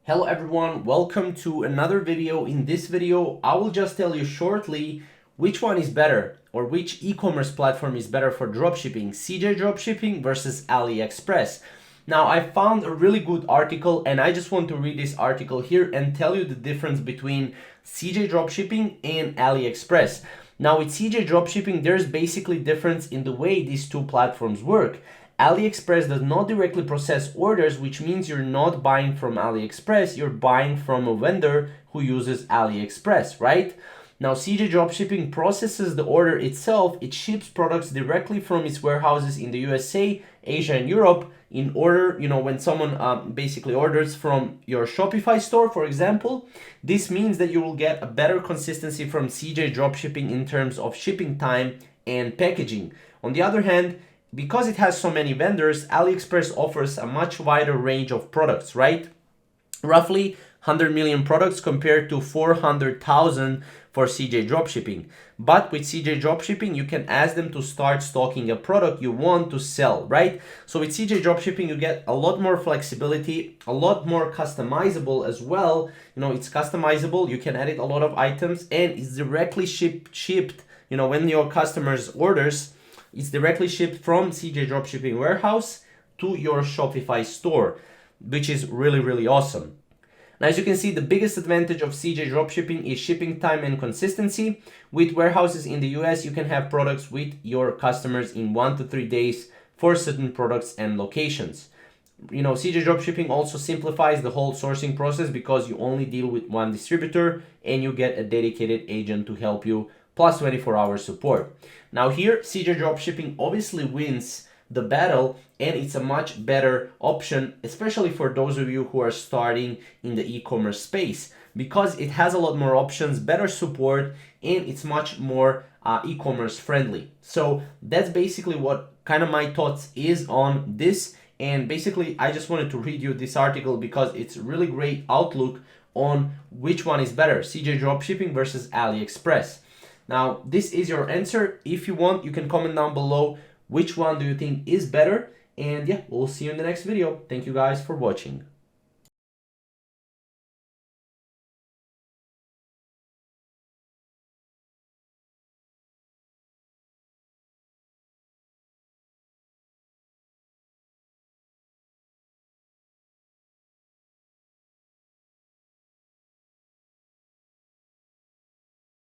Hello everyone, welcome to another video. In this video, I will just tell you shortly which one is better or which e-commerce platform is better for dropshipping, CJ Dropshipping versus AliExpress. Now, I found a really good article and I just want to read this article here and tell you the difference between CJ Dropshipping and AliExpress. Now, with CJ Dropshipping, there's basically difference in the way these two platforms work. AliExpress does not directly process orders, which means you're not buying from AliExpress, you're buying from a vendor who uses AliExpress, right? Now, CJ Dropshipping processes the order itself. It ships products directly from its warehouses in the USA, Asia, and Europe in order, when someone basically orders from your Shopify store, for example, this means that you will get a better consistency from CJ Dropshipping in terms of shipping time and packaging. On the other hand, because it has so many vendors, AliExpress offers a much wider range of products, right? Roughly 100 million products compared to 400,000 for CJ Dropshipping. But with CJ Dropshipping, you can ask them to start stocking a product you want to sell, right? So with CJ Dropshipping, you get a lot more flexibility, a lot more customizable as well. It's customizable, you can edit a lot of items, and it's directly shipped, when your customers orders, it's directly shipped from CJ Dropshipping warehouse to your Shopify store, which is really, really awesome. Now, as you can see, the biggest advantage of CJ Dropshipping is shipping time and consistency. With warehouses in the US, you can have products with your customers in 1 to 3 days for certain products and locations. CJ Dropshipping also simplifies the whole sourcing process because you only deal with one distributor and you get a dedicated agent to help you, plus 24-hour support. Now here, CJ Dropshipping obviously wins the battle, and it's a much better option, especially for those of you who are starting in the e-commerce space, because it has a lot more options, better support, and it's much more e-commerce friendly. So that's basically what kind of my thoughts is on this. And basically, I just wanted to read you this article because it's really great outlook on which one is better, CJ Dropshipping versus AliExpress. Now, this is your answer. If you want, you can comment down below which one do you think is better. And yeah, we'll see you in the next video. Thank you guys for watching.